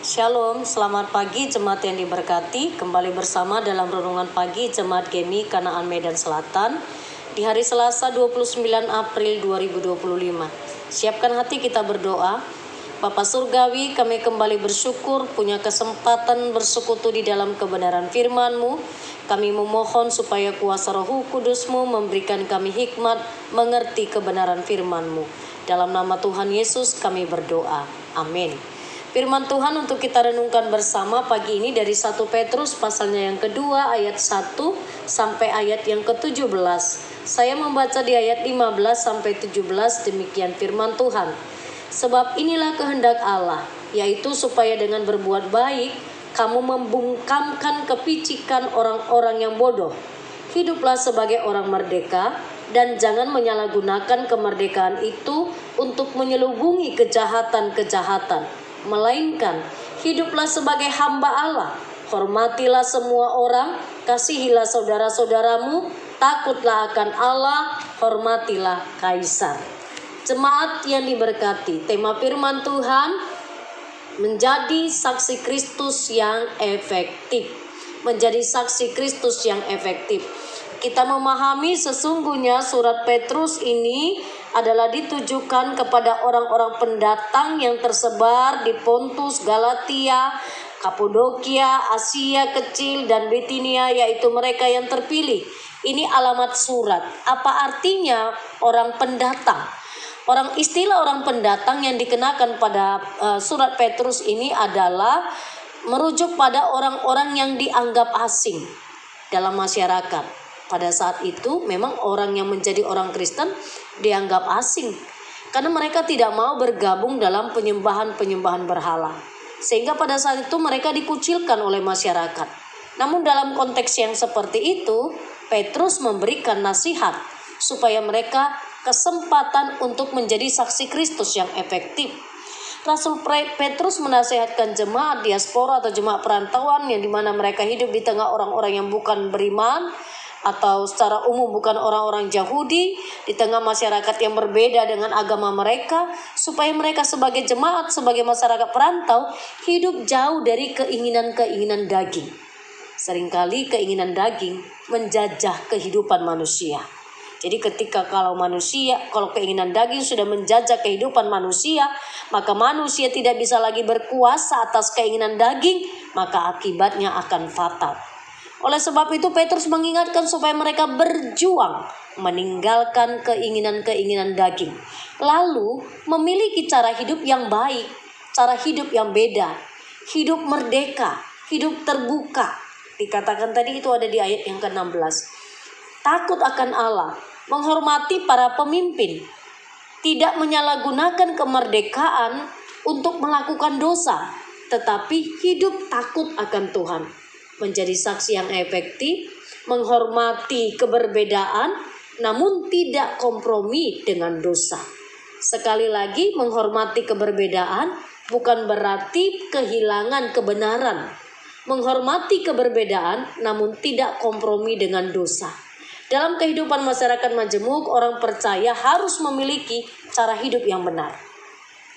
Shalom, selamat pagi jemaat yang diberkati. Kembali bersama dalam renungan pagi Jemaat Gemi Kanaan Medan Selatan di hari Selasa 29 April 2025. Siapkan hati kita berdoa. Bapa Surgawi, kami kembali bersyukur punya kesempatan bersekutu di dalam kebenaran firman-Mu. Kami memohon supaya kuasa Roh Kudus-Mu memberikan kami hikmat mengerti kebenaran firman-Mu. Dalam nama Tuhan Yesus kami berdoa. Amin. Firman Tuhan untuk kita renungkan bersama pagi ini dari 1 Petrus pasalnya yang kedua ayat 1 sampai ayat yang ke-17. Saya membaca di ayat 15 sampai 17, demikian firman Tuhan. Sebab inilah kehendak Allah, yaitu supaya dengan berbuat baik kamu membungkamkan kepicikan orang-orang yang bodoh. Hiduplah sebagai orang merdeka dan jangan menyalahgunakan kemerdekaan itu untuk menyelubungi kejahatan-kejahatan. Melainkan hiduplah sebagai hamba Allah. Hormatilah semua orang, kasihilah saudara-saudaramu, takutlah akan Allah, hormatilah kaisar. Jemaat yang diberkati, tema firman Tuhan menjadi saksi Kristus yang efektif. Menjadi saksi Kristus yang efektif. Kita memahami sesungguhnya surat Petrus ini adalah ditujukan kepada orang-orang pendatang yang tersebar di Pontus, Galatia, Kapadokia, Asia Kecil, dan Bitinia, yaitu mereka yang terpilih. Ini alamat surat. Apa artinya orang pendatang? Istilah orang pendatang yang dikenakan pada surat Petrus ini adalah merujuk pada orang-orang yang dianggap asing dalam masyarakat. Pada saat itu memang orang yang menjadi orang Kristen dianggap asing karena mereka tidak mau bergabung dalam penyembahan berhala. Sehingga pada saat itu mereka dikucilkan oleh masyarakat. Namun dalam konteks yang seperti itu, Petrus memberikan nasihat supaya mereka kesempatan untuk menjadi saksi Kristus yang efektif. Rasul Petrus menasihatkan jemaat diaspora atau jemaat perantauan yang dimana mereka hidup di tengah orang-orang yang bukan beriman atau secara umum bukan orang-orang Yahudi, di tengah masyarakat yang berbeda dengan agama mereka, supaya mereka sebagai jemaat, sebagai masyarakat perantau hidup jauh dari keinginan-keinginan daging. Seringkali keinginan daging menjajah kehidupan manusia. Jadi kalau keinginan daging sudah menjajah kehidupan manusia, maka manusia tidak bisa lagi berkuasa atas keinginan daging, maka akibatnya akan fatal. Oleh sebab itu Petrus mengingatkan supaya mereka berjuang meninggalkan keinginan-keinginan daging. Lalu memiliki cara hidup yang baik, cara hidup yang beda, hidup merdeka, hidup terbuka. Dikatakan tadi itu ada di ayat yang ke-16. Takut akan Allah, menghormati para pemimpin, tidak menyalahgunakan kemerdekaan untuk melakukan dosa, tetapi hidup takut akan Tuhan. Menjadi saksi yang efektif, menghormati keberbedaan, namun tidak kompromi dengan dosa. Sekali lagi, menghormati keberbedaan bukan berarti kehilangan kebenaran. Menghormati keberbedaan, namun tidak kompromi dengan dosa. Dalam kehidupan masyarakat majemuk, orang percaya harus memiliki cara hidup yang benar.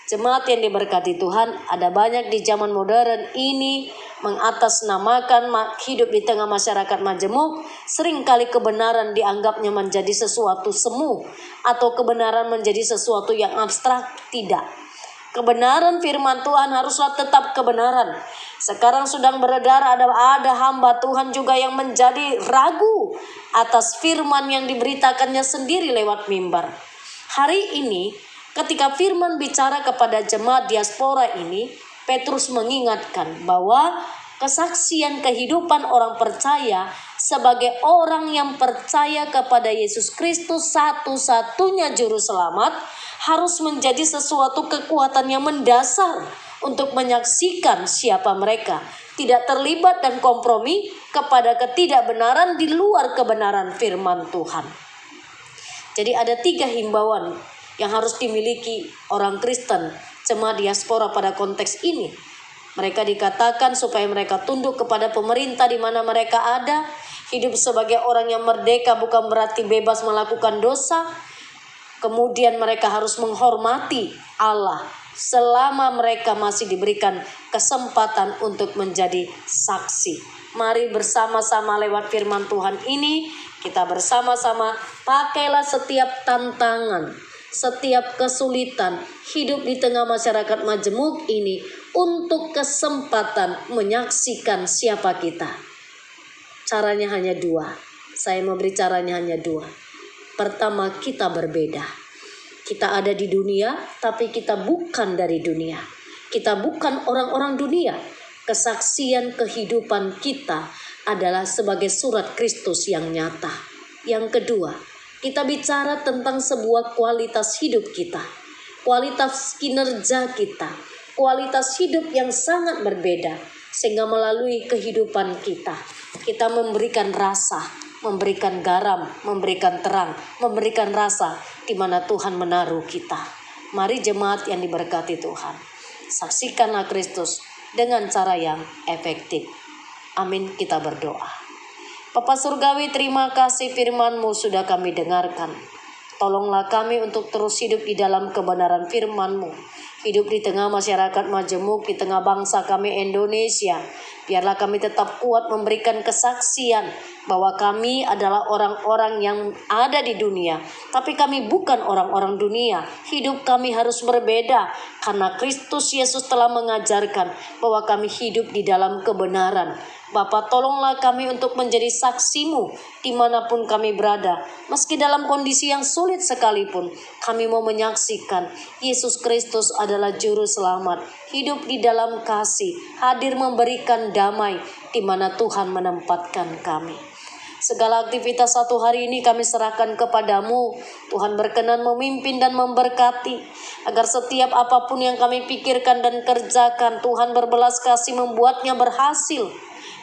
Jemaat yang diberkati Tuhan, ada banyak di zaman modern ini mengatasnamakan hidup di tengah masyarakat majemuk. Seringkali kebenaran dianggapnya menjadi sesuatu semu atau kebenaran menjadi sesuatu yang abstrak. Tidak. Kebenaran firman Tuhan haruslah tetap kebenaran. Sekarang sedang beredar ada hamba Tuhan juga yang menjadi ragu atas firman yang diberitakannya sendiri lewat mimbar. Hari ini ketika firman bicara kepada jemaat diaspora ini, Petrus mengingatkan bahwa kesaksian kehidupan orang percaya sebagai orang yang percaya kepada Yesus Kristus satu-satunya juru selamat harus menjadi sesuatu kekuatan yang mendasar untuk menyaksikan siapa mereka, tidak terlibat dan kompromi kepada ketidakbenaran di luar kebenaran firman Tuhan. Jadi ada 3 himbauan yang harus dimiliki orang Kristen, jemaat diaspora pada konteks ini. Mereka dikatakan supaya mereka tunduk kepada pemerintah di mana mereka ada, hidup sebagai orang yang merdeka bukan berarti bebas melakukan dosa. Kemudian mereka harus menghormati Allah, selama mereka masih diberikan kesempatan untuk menjadi saksi. Mari bersama-sama lewat firman Tuhan ini, kita bersama-sama pakailah setiap tantangan, setiap kesulitan hidup di tengah masyarakat majemuk ini untuk kesempatan menyaksikan siapa kita. Caranya hanya dua. Saya mau beri caranya hanya dua. Pertama, kita berbeda. Kita ada di dunia, tapi kita bukan dari dunia. Kita bukan orang-orang dunia. Kesaksian kehidupan kita adalah sebagai surat Kristus yang nyata. Yang kedua, kita bicara tentang sebuah kualitas hidup kita, kualitas kinerja kita, kualitas hidup yang sangat berbeda, sehingga melalui kehidupan kita memberikan rasa, memberikan garam, memberikan terang, memberikan rasa di mana Tuhan menaruh kita. Mari jemaat yang diberkati Tuhan, saksikanlah Kristus dengan cara yang efektif. Amin, kita berdoa. Bapa Surgawi, terima kasih firman-Mu sudah kami dengarkan. Tolonglah kami untuk terus hidup di dalam kebenaran firman-Mu. Hidup di tengah masyarakat majemuk, di tengah bangsa kami Indonesia. Biarlah kami tetap kuat memberikan kesaksian bahwa kami adalah orang-orang yang ada di dunia, tapi kami bukan orang-orang dunia. Hidup kami harus berbeda karena Kristus Yesus telah mengajarkan bahwa kami hidup di dalam kebenaran. Bapa, tolonglah kami untuk menjadi saksi-Mu dimanapun kami berada. Meski dalam kondisi yang sulit sekalipun, kami mau menyaksikan Yesus Kristus adalah Juru Selamat. Hidup di dalam kasih, hadir memberikan damai di mana Tuhan menempatkan kami. Segala aktivitas satu hari ini kami serahkan kepadamu. Tuhan berkenan memimpin dan memberkati, agar setiap apapun yang kami pikirkan dan kerjakan, Tuhan berbelas kasih membuatnya berhasil.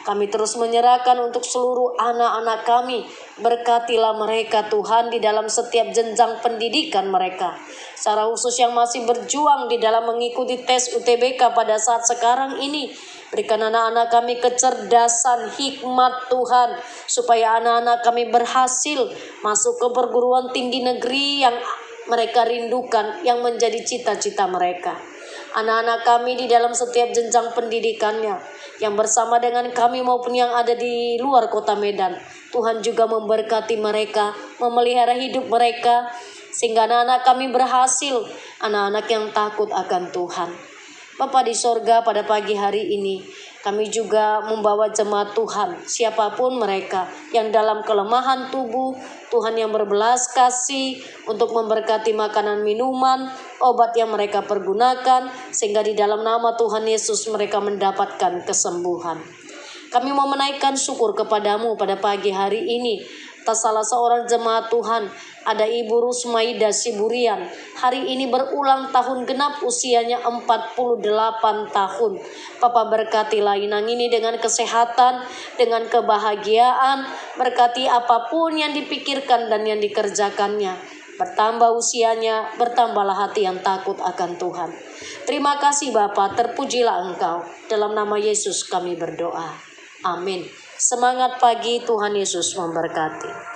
Kami terus menyerahkan untuk seluruh anak-anak kami. Berkatilah mereka Tuhan di dalam setiap jenjang pendidikan mereka. Secara khusus yang masih berjuang di dalam mengikuti tes UTBK pada saat sekarang ini. Berikan anak-anak kami kecerdasan, hikmat Tuhan, supaya anak-anak kami berhasil masuk ke perguruan tinggi negeri yang mereka rindukan, yang menjadi cita-cita mereka. Anak-anak kami di dalam setiap jenjang pendidikannya, yang bersama dengan kami maupun yang ada di luar kota Medan, Tuhan juga memberkati mereka, memelihara hidup mereka, sehingga anak-anak kami berhasil, anak-anak yang takut akan Tuhan. Bapa di sorga, pada pagi hari ini kami juga membawa jemaat Tuhan, siapapun mereka yang dalam kelemahan tubuh, Tuhan yang berbelas kasih untuk memberkati makanan minuman, obat yang mereka pergunakan, sehingga di dalam nama Tuhan Yesus mereka mendapatkan kesembuhan. Kami mau menaikkan syukur kepadamu pada pagi hari ini atas salah seorang jemaat Tuhan, ada Ibu Rusmaida Siburian. Hari ini berulang tahun genap usianya 48 tahun. Papa berkatilah inang ini dengan kesehatan, dengan kebahagiaan, berkati apapun yang dipikirkan dan yang dikerjakannya. Bertambah usianya, bertambahlah hati yang takut akan Tuhan. Terima kasih Bapa, terpujilah Engkau. Dalam nama Yesus kami berdoa. Amin. Semangat pagi, Tuhan Yesus memberkati.